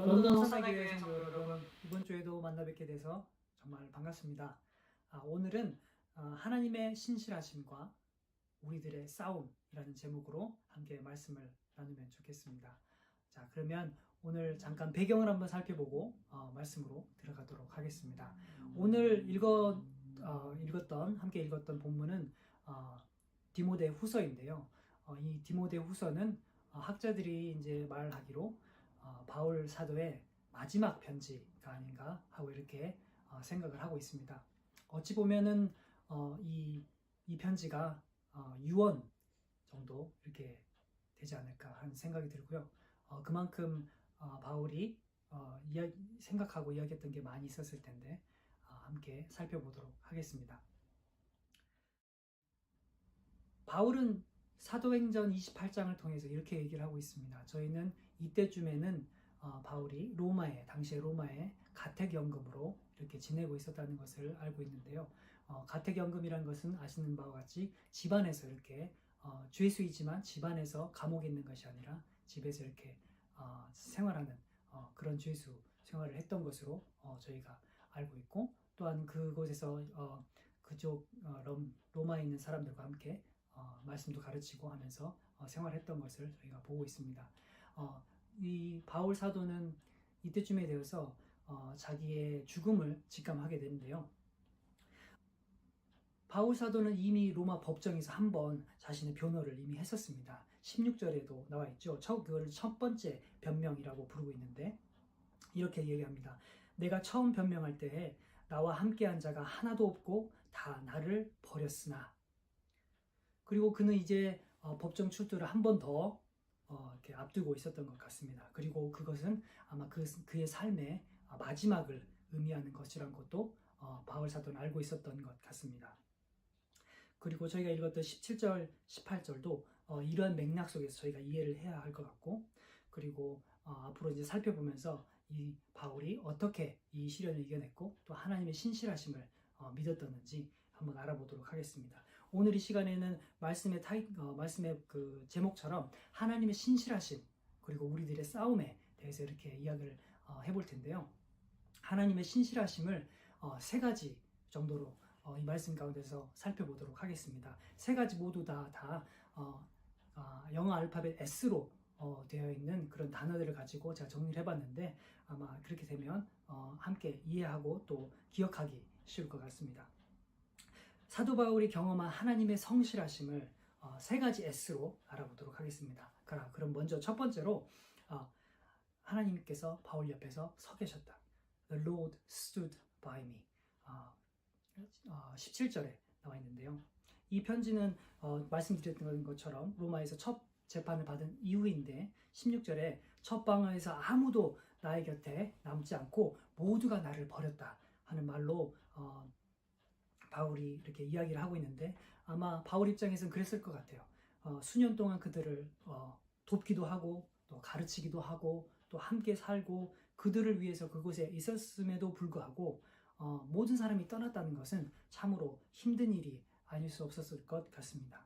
런던 선하교회 성도 여러분, 이번 주에도 만나 뵙게 돼서 정말 반갑습니다. 오늘은 하나님의 신실하심과 우리들의 싸움이라는 제목으로 함께 말씀을 나누면 좋겠습니다. 자, 그러면 오늘 잠깐 배경을 한번 살펴보고 말씀으로 들어가도록 하겠습니다. 오늘 함께 읽었던 본문은 디모데 후서인데요. 이 디모데 후서는 학자들이 이제 말하기로 바울 사도의 마지막 편지가 아닌가 하고 이렇게 생각을 하고 있습니다. 어찌 보면은 이 편지가 유언 정도 이렇게 되지 않을까 하는 생각이 들고요. 그만큼 바울이 생각하고 이야기했던 게 많이 있었을 텐데 함께 살펴보도록 하겠습니다. 바울은 사도행전 28장을 통해서 이렇게 얘기를 하고 있습니다. 저희는 이때쯤에는 바울이 당시에 로마에 가택연금으로 이렇게 지내고 있었다는 것을 알고 있는데요. 가택연금이라는 것은 아시는 바와 같이 집안에서 이렇게 죄수이지만 집안에서 감옥에 있는 것이 아니라 집에서 이렇게 생활하는 그런 죄수 생활을 했던 것으로 저희가 알고 있고, 또한 그곳에서 그쪽 로마에 있는 사람들과 함께 말씀도 가르치고 하면서 생활했던 것을 저희가 보고 있습니다. 이 바울 사도는 이때쯤에 되어서 자기의 죽음을 직감하게 되는데요. 바울 사도는 이미 로마 법정에서 한번 자신의 변호를 이미 했었습니다. 16절에도 나와 있죠. 그걸 첫 번째 변명이라고 부르고 있는데 이렇게 얘기합니다. 내가 처음 변명할 때에 나와 함께한 자가 하나도 없고 다 나를 버렸으나. 그리고 그는 이제 법정 출두를 한 번 더 이렇게 앞두고 있었던 것 같습니다. 그리고 그것은 아마 그의 삶의 마지막을 의미하는 것이란 것도 바울 사도는 알고 있었던 것 같습니다. 그리고 저희가 읽었던 17절, 18절도 이러한 맥락 속에서 저희가 이해를 해야 할 것 같고, 그리고 앞으로 이제 살펴보면서 이 바울이 어떻게 이 시련을 이겨냈고 또 하나님의 신실하심을 믿었던지 한번 알아보도록 하겠습니다. 오늘 이 시간에는 말씀의 그 제목처럼 하나님의 신실하심 그리고 우리들의 싸움에 대해서 이렇게 이야기를 해볼 텐데요. 하나님의 신실하심을 세 가지 정도로 이 말씀 가운데서 살펴보도록 하겠습니다. 세 가지 모두 다 영어 알파벳 S로 되어 있는 그런 단어들을 가지고 제가 정리를 해봤는데 아마 그렇게 되면 함께 이해하고 또 기억하기 쉬울 것 같습니다. 사도 바울이 경험한 하나님의 성실하심을 세 가지 S로 알아보도록 하겠습니다. 그럼 먼저 첫 번째로 하나님께서 바울 옆에서 서 계셨다. The Lord stood by me. 17절에 나와 있는데요. 이 편지는 말씀드렸던 것처럼 로마에서 첫 재판을 받은 이후인데 16절에 첫 방어에서 아무도 나의 곁에 남지 않고 모두가 나를 버렸다 하는 말로 바울이 이렇게 이야기를 하고 있는데 아마 바울 입장에서는 그랬을 것 같아요. 수년 동안 그들을 돕기도 하고 또 가르치기도 하고 또 함께 살고 그들을 위해서 그곳에 있었음에도 불구하고 모든 사람이 떠났다는 것은 참으로 힘든 일이 아닐 수 없었을 것 같습니다.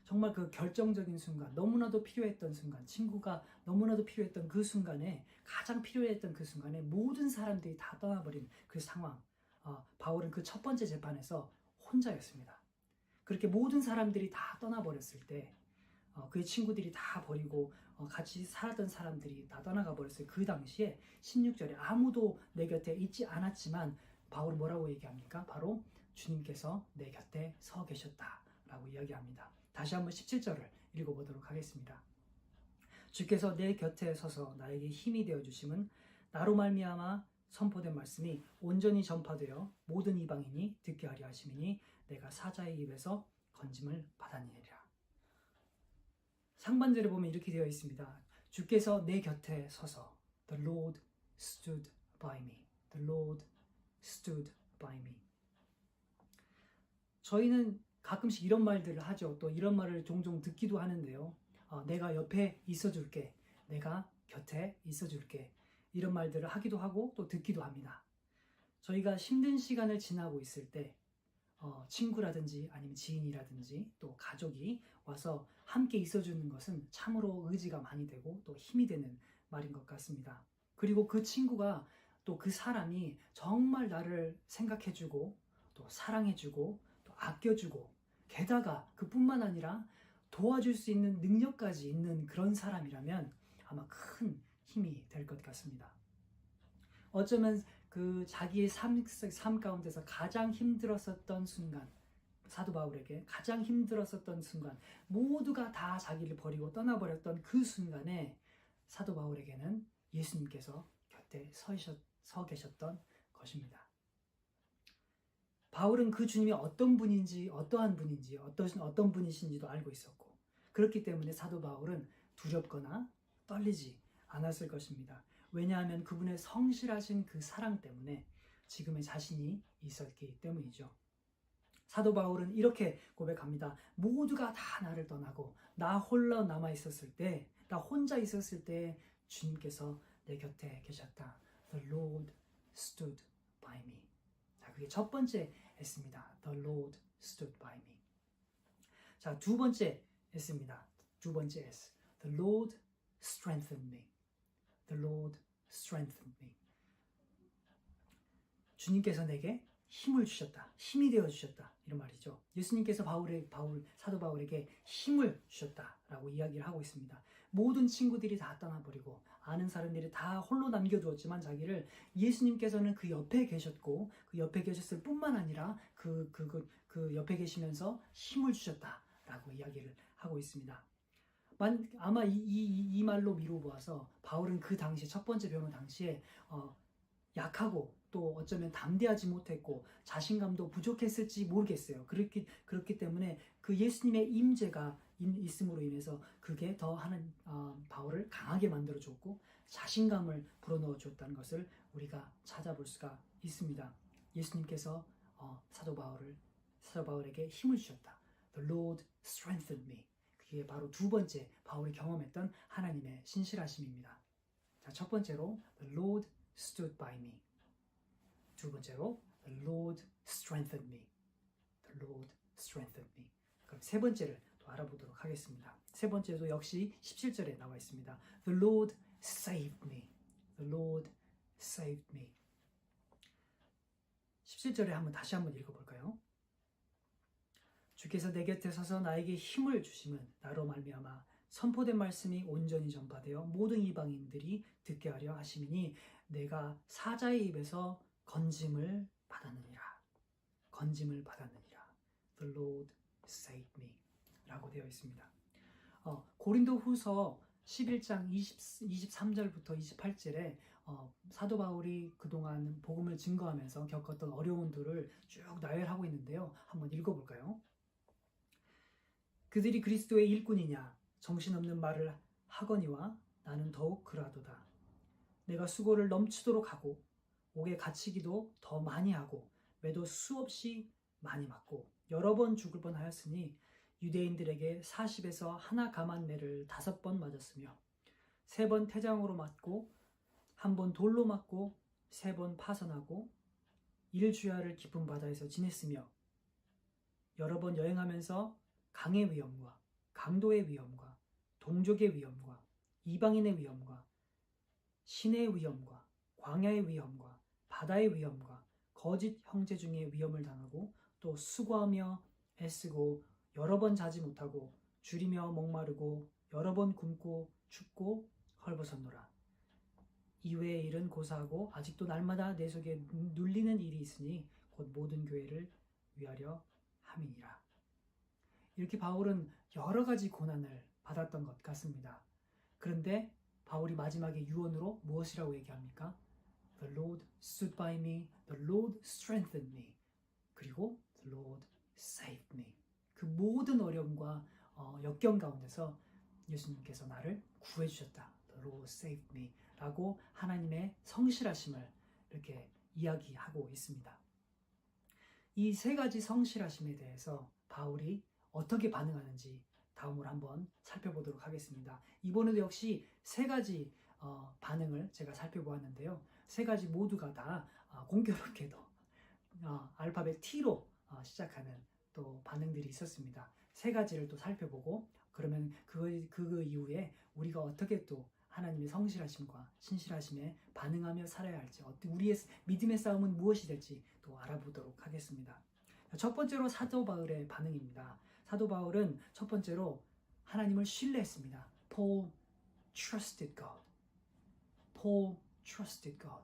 정말 그 결정적인 순간, 너무나도 필요했던 순간, 친구가 너무나도 필요했던 그 순간에, 가장 필요했던 그 순간에 모든 사람들이 다 떠나버린 그 상황. 바울은 그 첫 번째 재판에서 혼자였습니다. 그렇게 모든 사람들이 다 떠나버렸을 때 그의 친구들이 다 버리고 같이 살았던 사람들이 다 떠나가 버렸어요. 그 당시에 16절에 아무도 내 곁에 있지 않았지만 바울은 뭐라고 얘기합니까? 바로 주님께서 내 곁에 서 계셨다라고 이야기합니다. 다시 한번 17절을 읽어보도록 하겠습니다. 주께서 내 곁에 서서 나에게 힘이 되어주심은 나로 말미암아 선포된 말씀이 온전히 전파되어 모든 이방인이 듣게 하려 하심이니 내가 사자의 입에서 건짐을 받았느니라. 상반절에 보면 이렇게 되어 있습니다. 주께서 내 곁에 서서 The Lord stood by me. The Lord stood by me. 저희는 가끔씩 이런 말들을 하죠. 또 이런 말을 종종 듣기도 하는데요. 내가 옆에 있어줄게. 내가 곁에 있어줄게. 이런 말들을 하기도 하고 또 듣기도 합니다. 저희가 힘든 시간을 지나고 있을 때 친구라든지 아니면 지인이라든지 또 가족이 와서 함께 있어주는 것은 참으로 의지가 많이 되고 또 힘이 되는 말인 것 같습니다. 그리고 그 친구가 또 그 사람이 정말 나를 생각해주고 또 사랑해주고 또 아껴주고 게다가 그뿐만 아니라 도와줄 수 있는 능력까지 있는 그런 사람이라면 아마 큰 힘이 될 것 같습니다. 어쩌면 그 자기의 삶 가운데서 가장 힘들었었던 순간, 사도 바울에게 가장 힘들었었던 순간, 모두가 다 자기를 버리고 떠나버렸던 그 순간에 사도 바울에게는 예수님께서 곁에 서 계셨던 것입니다. 바울은 그 주님이 어떤 분인지, 어떠한 분인지, 어떤 분이신지도 알고 있었고, 그렇기 때문에 사도 바울은 두렵거나 떨리지 않았을 것입니다. 왜냐하면 그분의 성실하신 그 사랑 때문에 지금의 자신이 있었기 때문이죠. 사도 바울은 이렇게 고백합니다. 모두가 다 나를 떠나고 나 홀로 남아 있었을 때, 나 혼자 있었을 때 주님께서 내 곁에 계셨다. The Lord stood by me. 자, 그게 첫 번째 S입니다. The Lord stood by me. 자, 두 번째 S입니다. 두 번째 S. The Lord strengthened me. The Lord strengthened me. 주님께서 내게 힘을 주셨다. 힘이 되어 주셨다. 이런 말이죠. 예수님께서 사도 바울에게 힘을 주셨다라고 이야기를 하고 있습니다. 모든 친구들이 다 떠나버리고 아는 사람들이 다 홀로 남겨두었지만 자기를 예수님께서는 그 옆에 계셨고 그 옆에 계셨을 뿐만 아니라 그 옆에 계시면서 힘을 주셨다라고 이야기를 하고 있습니다. 아마 이 말로 미루어 보아서 바울은 그 당시 첫 번째 변호 당시에 약하고 또 어쩌면 담대하지 못했고 자신감도 부족했을지 모르겠어요. 그렇기 때문에 그 예수님의 임재가 있음으로 인해서 그게 더 바울을 강하게 만들어줬고 자신감을 불어넣어 줬다는 것을 우리가 찾아볼 수가 있습니다. 예수님께서 사도 바울에게 힘을 주셨다. The Lord strengthened me. 그게 바로 두 번째 바울이 경험했던 하나님의 신실하심입니다. 자, 첫 번째로 The Lord stood by me. 두 번째로 The Lord strengthened me. The Lord strengthened me. 그럼 세 번째를 또 알아보도록 하겠습니다. 세 번째도 역시 17절에 나와 있습니다. The Lord saved me. The Lord saved me. 17절에 다시 한번 읽어볼까요? 주께서 내 곁에 서서 나에게 힘을 주심은 나로 말미암아 선포된 말씀이 온전히 전파되어 모든 이방인들이 듣게 하려 하심이니 내가 사자의 입에서 건짐을 받았느니라. 건짐을 받았느니라. The Lord saved me. 라고 되어 있습니다. 고린도 후서 11장 23절부터 28절에 사도 바울이 그동안 복음을 증거하면서 겪었던 어려움들을 쭉 나열하고 있는데요. 한번 읽어볼까요? 그들이 그리스도의 일꾼이냐 정신없는 말을 하거니와 나는 더욱 그러하도다. 내가 수고를 넘치도록 하고 옥에 갇히기도 더 많이 하고 매도 수없이 많이 맞고 여러 번 죽을 뻔하였으니 유대인들에게 40에서 하나 감한 매를 5번 맞았으며 3번 태장으로 맞고 1번 돌로 맞고 3번 파선하고 일주야를 깊은 바다에서 지냈으며 여러 번 여행하면서 강의 위험과 강도의 위험과 동족의 위험과 이방인의 위험과 신의 위험과 광야의 위험과 바다의 위험과 거짓 형제 중에 위험을 당하고 또 수고하며 애쓰고 여러 번 자지 못하고 줄이며 목마르고 여러 번 굶고 춥고 헐벗었노라. 이외의 일은 고사하고 아직도 날마다 내 속에 눌리는 일이 있으니 곧 모든 교회를 위하려 함이니라. 이렇게 바울은 여러 가지 고난을 받았던 것 같습니다. 그런데 바울이 마지막에 유언으로 무엇이라고 얘기합니까? The Lord stood by me, the Lord strengthened me, 그리고 the Lord saved me. 그 모든 어려움과 역경 가운데서 예수님께서 나를 구해주셨다. The Lord saved me 라고 하나님의 성실하심을 이렇게 이야기하고 있습니다. 이 세 가지 성실하심에 대해서 바울이 어떻게 반응하는지 다음으로 한번 살펴보도록 하겠습니다. 이번에도 역시 세 가지 반응을 제가 살펴보았는데요. 세 가지 모두가 다 공교롭게도 알파벳 T로 시작하는 또 반응들이 있었습니다. 세 가지를 또 살펴보고 그러면 그 이후에 우리가 어떻게 또 하나님의 성실하심과 신실하심에 반응하며 살아야 할지, 우리의 믿음의 싸움은 무엇이 될지 또 알아보도록 하겠습니다. 첫 번째로 사도 바울의 반응입니다. 사도 바울은 첫 번째로 하나님을 신뢰했습니다. Paul trusted God. Paul trusted God.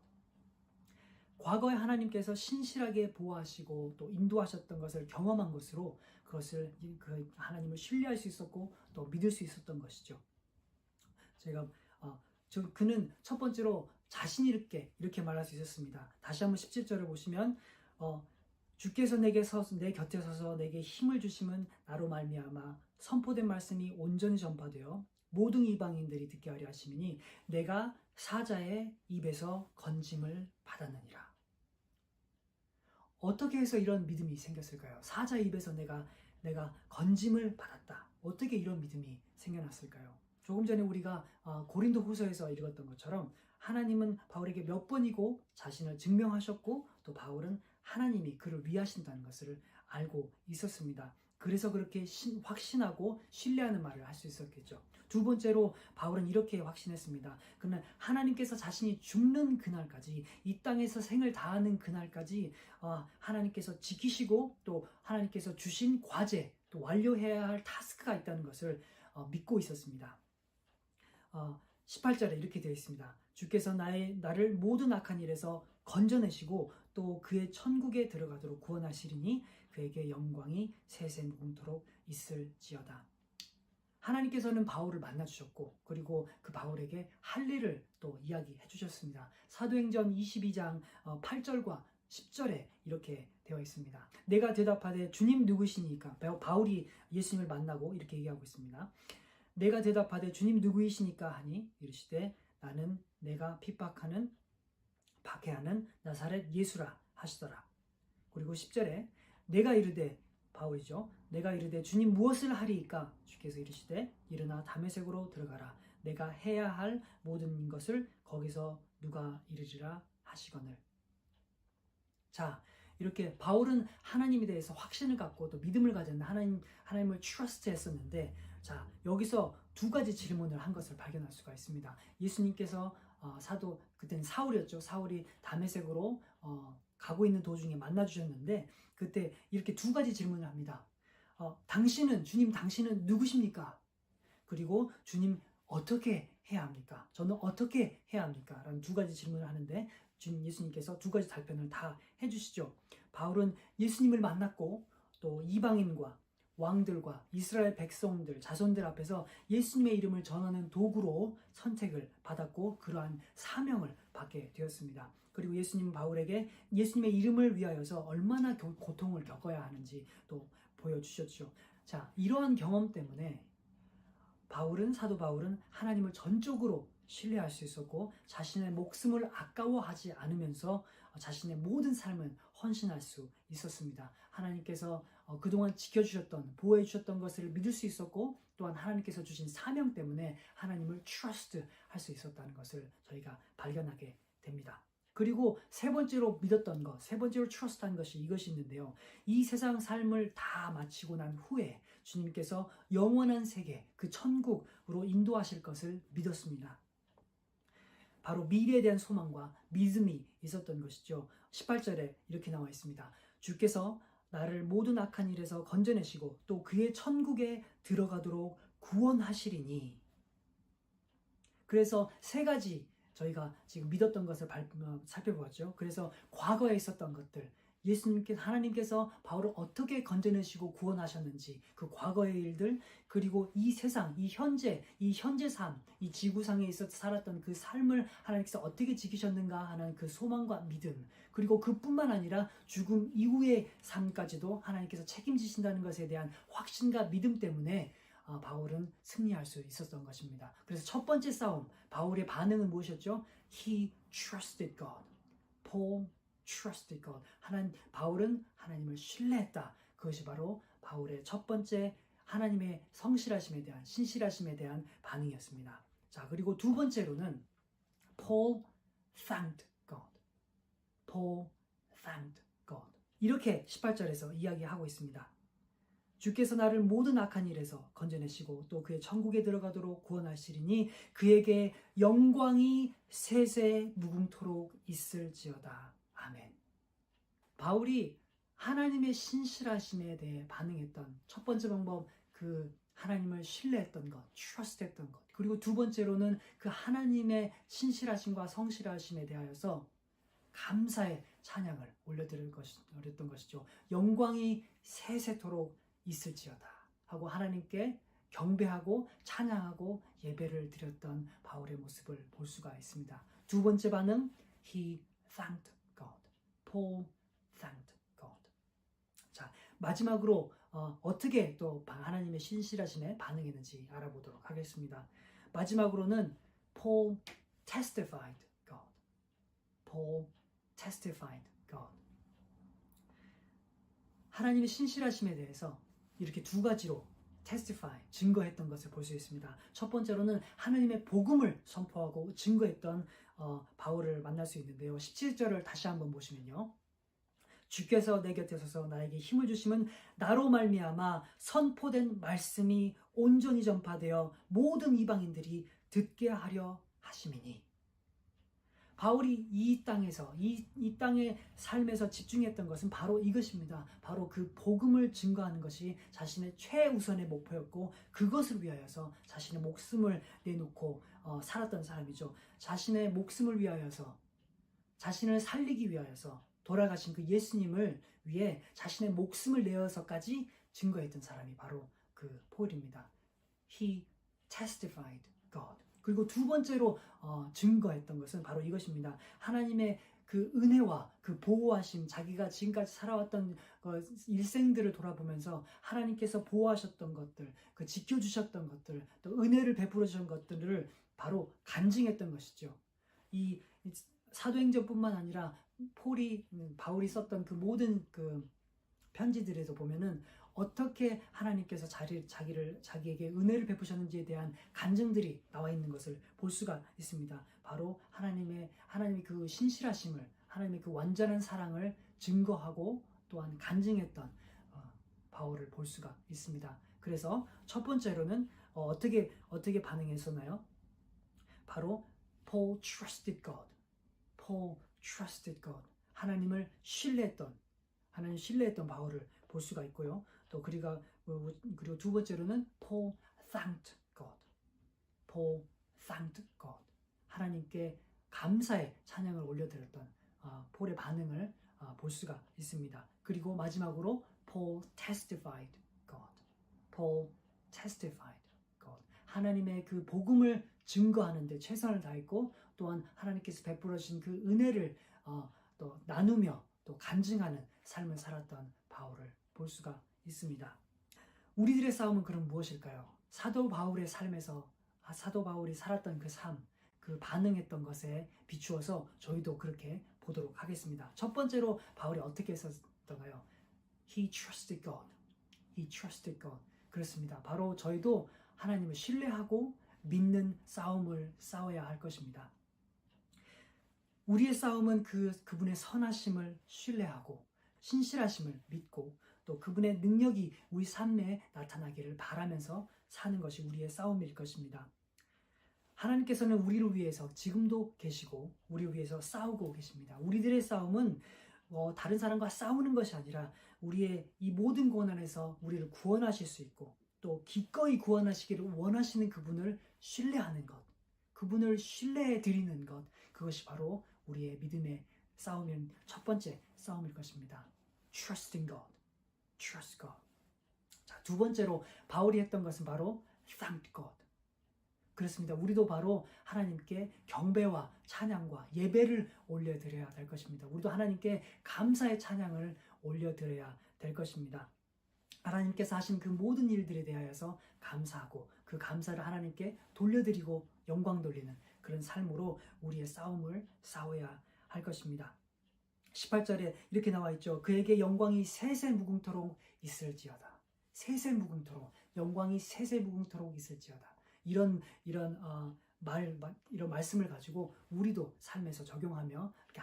과거에 하나님께서 신실하게 보호하시고 또 인도하셨던 것을 경험한 것으로 그것을 그 하나님을 신뢰할 수 있었고 또 믿을 수 있었던 것이죠. 그는 첫 번째로 자신 있게 이렇게 말할 수 있었습니다. 다시 한번 17절을 보시면 주께서 내 곁에 서서 내게 힘을 주심은 나로 말미암아 선포된 말씀이 온전히 전파되어 모든 이방인들이 듣게 하려 하심이니 내가 사자의 입에서 건짐을 받았느니라. 어떻게 해서 이런 믿음이 생겼을까요? 사자의 입에서 내가 건짐을 받았다. 어떻게 이런 믿음이 생겨났을까요? 조금 전에 우리가 고린도 후서에서 읽었던 것처럼 하나님은 바울에게 몇 번이고 자신을 증명하셨고 또 바울은 하나님이 그를 위하신다는 것을 알고 있었습니다. 그래서 그렇게 확신하고 신뢰하는 말을 할 수 있었겠죠. 두 번째로 바울은 이렇게 확신했습니다. 그는 하나님께서 자신이 죽는 그날까지, 이 땅에서 생을 다하는 그날까지 하나님께서 지키시고 또 하나님께서 주신 과제, 또 완료해야 할 타스크가 있다는 것을 믿고 있었습니다. 18절에 이렇게 되어 있습니다. 주께서 나를 모든 악한 일에서 건져내시고 또 그의 천국에 들어가도록 구원하시리니 그에게 영광이 세세 무궁토록 있을지어다. 하나님께서는 바울을 만나주셨고 그리고 그 바울에게 할 일을 또 이야기해 주셨습니다. 사도행전 22장 8절과 10절에 이렇게 되어 있습니다. 내가 대답하되 주님 누구시니까? 바울이 예수님을 만나고 이렇게 얘기하고 있습니다. 내가 대답하되 주님 누구이시니까 하니 이르시되 나는 내가 핍박하는 박해하는 나사렛 예수라 하시더라. 그리고 10절에 내가 이르되 바울이죠. 내가 이르되 주님 무엇을 하리이까? 주께서 이르시되 일어나 다메섹으로 들어가라. 내가 해야 할 모든 것을 거기서 누가 이르리라 하시거늘. 자, 이렇게 바울은 하나님에 대해서 확신을 갖고 또 믿음을 가졌는 하나님을 트러스트 했었는데, 자, 여기서 두 가지 질문을 한 것을 발견할 수가 있습니다. 예수님께서 그때는 사울이었죠. 사울이 다메섹으로 가고 있는 도중에 만나주셨는데 그때 이렇게 두 가지 질문을 합니다. 주님 당신은 누구십니까? 그리고 주님 어떻게 해야 합니까? 저는 어떻게 해야 합니까? 라는 두 가지 질문을 하는데 주님 예수님께서 두 가지 답변을 다 해주시죠. 바울은 예수님을 만났고 또 이방인과 왕들과 이스라엘 백성들, 자손들 앞에서 예수님의 이름을 전하는 도구로 선택을 받았고 그러한 사명을 받게 되었습니다. 그리고 예수님은 바울에게 예수님의 이름을 위하여서 얼마나 고통을 겪어야 하는지 또 보여주셨죠. 자, 이러한 경험 때문에 사도 바울은 하나님을 전적으로 신뢰할 수 있었고 자신의 목숨을 아까워하지 않으면서 자신의 모든 삶을 헌신할 수 있었습니다. 하나님께서 그동안 지켜주셨던, 보호해주셨던 것을 믿을 수 있었고 또한 하나님께서 주신 사명 때문에 하나님을 트러스트 할 수 있었다는 것을 저희가 발견하게 됩니다. 그리고 세 번째로 믿었던 것, 세 번째로 트러스트한 것이 이것이 있는데요. 이 세상 삶을 다 마치고 난 후에 주님께서 영원한 세계, 그 천국으로 인도하실 것을 믿었습니다. 바로 미래에 대한 소망과 믿음이 있었던 것이죠. 18절에 이렇게 나와 있습니다. 주께서 나를 모든 악한 일에서 건져내시고 또 그의 천국에 들어가도록 구원하시리니. 그래서 세 가지 저희가 지금 믿었던 것을 살펴보았죠. 그래서 과거에 있었던 것들, 하나님께서 바울을 어떻게 건져내시고 구원하셨는지 그 과거의 일들, 그리고 이 세상, 이 현재 삶, 이 지구상에 있어 살았던 그 삶을 하나님께서 어떻게 지키셨는가 하는 그 소망과 믿음, 그리고 그뿐만 아니라 죽음 이후의 삶까지도 하나님께서 책임지신다는 것에 대한 확신과 믿음 때문에 바울은 승리할 수 있었던 것입니다. 그래서 첫 번째 싸움, 바울의 반응은 무엇이었죠? He trusted God. Paul trusted God. 바울은 하나님을 신뢰했다. 그것이 바로 바울의 첫 번째 하나님의 성실하심에 대한, 신실하심에 대한 반응이었습니다. 자, 그리고 두 번째로는 Paul thanked God. Paul thanked God. 이렇게 18절에서 이야기하고 있습니다. 주께서 나를 모든 악한 일에서 건져내시고 또 그의 천국에 들어가도록 구원하시리니 그에게 영광이 세세 무궁토록 있을지어다. 아멘. 바울이 하나님의 신실하심에 대해 반응했던 첫 번째 방법, 그 하나님을 신뢰했던 것, trust했던 것. 그리고 두 번째로는 그 하나님의 신실하심과 성실하심에 대하여서 감사의 찬양을 올렸던 것이죠. 영광이 세세토록 있을지어다 하고 하나님께 경배하고 찬양하고 예배를 드렸던 바울의 모습을 볼 수가 있습니다. 두 번째 반응, he thanked God. Paul thanked God. 자, 마지막으로 어떻게 또 하나님의 신실하심에 반응했는지 알아보도록 하겠습니다. 마지막으로는 Paul testified God. Paul testified God. 하나님의 신실하심에 대해서 이렇게 두 가지로 testify, 증거했던 것을 볼 수 있습니다. 첫 번째로는 하나님의 복음을 선포하고 증거했던 바울을 만날 수 있는데요. 17절을 다시 한번 보시면요. 주께서 내 곁에 서서 나에게 힘을 주심은 나로 말미암아 선포된 말씀이 온전히 전파되어 모든 이방인들이 듣게 하려 하심이니. 바울이 이 땅에서 이 땅의 삶에서 집중했던 것은 바로 이것입니다. 바로 그 복음을 증거하는 것이 자신의 최우선의 목표였고 그것을 위하여서 자신의 목숨을 내놓고 살았던 사람이죠. 자신의 목숨을 위하여서 자신을 살리기 위하여서 돌아가신 그 예수님을 위해 자신의 목숨을 내어서까지 증거했던 사람이 바로 그 폴입니다. He testified God. 그리고 두 번째로 증거했던 것은 바로 이것입니다. 하나님의 그 은혜와 그 보호하심, 자기가 지금까지 살아왔던 일생들을 돌아보면서 하나님께서 보호하셨던 것들, 그 지켜주셨던 것들, 또 은혜를 베풀어 주신 것들을 바로 간증했던 것이죠. 이 사도행전뿐만 아니라 바울이 썼던 그 모든 그 편지들에도 보면은 어떻게 하나님께서 자기에게 은혜를 베푸셨는지에 대한 간증들이 나와 있는 것을 볼 수가 있습니다. 바로 하나님의 그 신실하심을, 하나님의 그 완전한 사랑을 증거하고 또한 간증했던 바울을 볼 수가 있습니다. 그래서 첫 번째로는 어떻게 반응했었나요? 바로 Paul trusted God. Paul trusted God. 하나님을 신뢰했던 바울을 볼 수가 있고요. 또 그리고 두 번째로는 Paul thanked God. Paul thanked God. 하나님께 감사의 찬양을 올려드렸던 폴의 반응을 볼 수가 있습니다. 그리고 마지막으로 Paul testified God. Paul testified God. 하나님의 그 복음을 증거하는 데 최선을 다했고 또한 하나님께서 베풀어 주신 그 은혜를 또 나누며 또 간증하는 삶을 살았던 바울을 볼 수가 있습니다. 우리들의 싸움은 그럼 무엇일까요? 사도 바울의 삶에서 사도 바울이 살았던 그 삶, 그 반응했던 것에 비추어서 저희도 그렇게 보도록 하겠습니다. 첫 번째로 바울이 어떻게 했었던가요? He trusted God. He trusted God. 그렇습니다. 바로 저희도 하나님을 신뢰하고 믿는 싸움을 싸워야 할 것입니다. 우리의 싸움은 그분의 선하심을 신뢰하고 신실하심을 믿고 또 그분의 능력이 우리 삶에 나타나기를 바라면서 사는 것이 우리의 싸움일 것입니다. 하나님께서는 우리를 위해서 지금도 계시고 우리를 위해서 싸우고 계십니다. 우리들의 싸움은 다른 사람과 싸우는 것이 아니라 우리의 이 모든 고난에서 우리를 구원하실 수 있고 또 기꺼이 구원하시기를 원하시는 그분을 신뢰하는 것, 그분을 신뢰해 드리는 것, 그것이 바로 우리의 믿음의 싸움인 첫 번째 싸움일 것입니다. Trusting God. Trust God. 자, 두 번째로 바울이 했던 것은 바로 Thank God. 그렇습니다. 우리도 바로 하나님께 경배와 찬양과 예배를 올려드려야 될 것입니다. 우리도 하나님께 감사의 찬양을 올려드려야 될 것입니다. 하나님께서 하신 그 모든 일들에 대하여서 감사하고 그 감사를 하나님께 돌려드리고 영광 돌리는 그런 삶으로 우리의 싸움을 싸워야 할 것입니다. 18절에 이렇게 나와 있죠. 그에게 영광이 세세무궁토록 있을지어다. 세세무궁토록, 영광이 세세무궁토록 있을지어다. 이런 말씀을 가지고 우리도 삶에서 적용하며 이렇게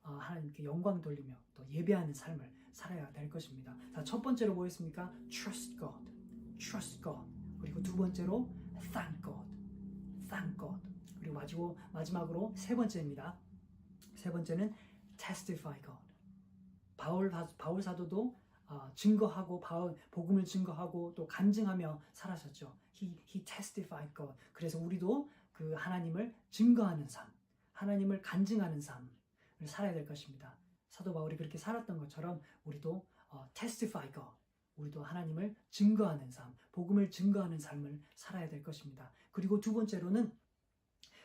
하나님께 영광 돌리며 또 예배하는 삶을 살아야 될 것입니다. 자, 첫 번째로 뭐였습니까? Trust God. Trust God. 그리고 두 번째로 Thank God. Thank God. 그리고 마지막으로 세 번째입니다. 세 번째는 Testify God. 바울 사도도 증거하고 복음을 증거하고 또 간증하며 살았었죠. He testified God. 그래서 우리도 그 하나님을 증거하는 삶, 하나님을 간증하는 삶을 살아야 될 것입니다. 사도 바울이 그렇게 살았던 것처럼 우리도 testify God. 우리도 하나님을 증거하는 삶, 복음을 증거하는 삶을 살아야 될 것입니다. 그리고 두 번째로는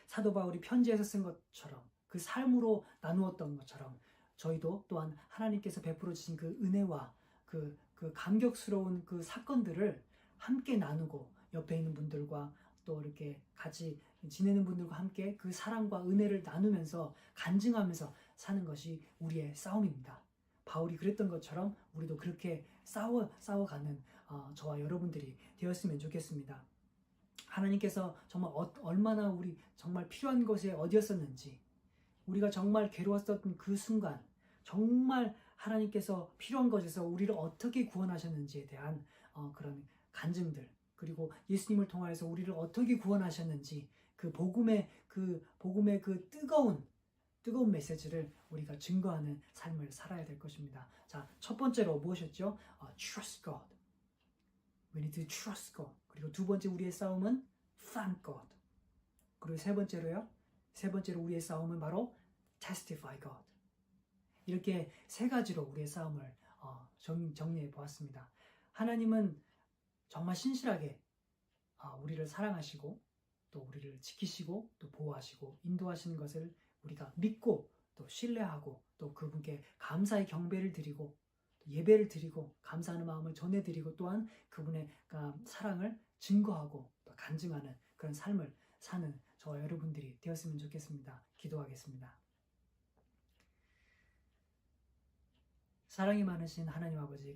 사도 바울이 편지에서 쓴 것처럼 그 삶으로 나누었던 것처럼 저희도 또한 하나님께서 베풀어 주신 그 은혜와 그 감격스러운 그 사건들을 함께 나누고 옆에 있는 분들과 또 이렇게 같이 지내는 분들과 함께 그 사랑과 은혜를 나누면서 간증하면서 사는 것이 우리의 싸움입니다. 바울이 그랬던 것처럼 우리도 그렇게 싸워가는 저와 여러분들이 되었으면 좋겠습니다. 하나님께서 정말 얼마나 우리 정말 필요한 것이 어디였었는지, 우리가 정말 괴로웠었던 그 순간, 정말 하나님께서 필요한 것에서 우리를 어떻게 구원하셨는지에 대한 그런 간증들, 그리고 예수님을 통하여서 우리를 어떻게 구원하셨는지 그 복음의 그 뜨거운 메시지를 우리가 증거하는 삶을 살아야 될 것입니다. 자, 첫 번째로 무엇이었죠? Trust God. We need to trust God. 그리고 두 번째 우리의 싸움은 Thank God. 그리고 세 번째로 우리의 싸움은 바로 Testify God. 이렇게 세 가지로 우리의 싸움을 정리해 보았습니다. 하나님은 정말 신실하게 우리를 사랑하시고 또 우리를 지키시고 또 보호하시고 인도하시는 것을 우리가 믿고 또 신뢰하고 또 그분께 감사의 경배를 드리고 또 예배를 드리고 감사하는 마음을 전해드리고 또한 그분의 사랑을 증거하고 또 간증하는 그런 삶을 사는 저와 여러분들이 되었으면 좋겠습니다. 기도하겠습니다. 사랑이 많으신 하나님 아버지,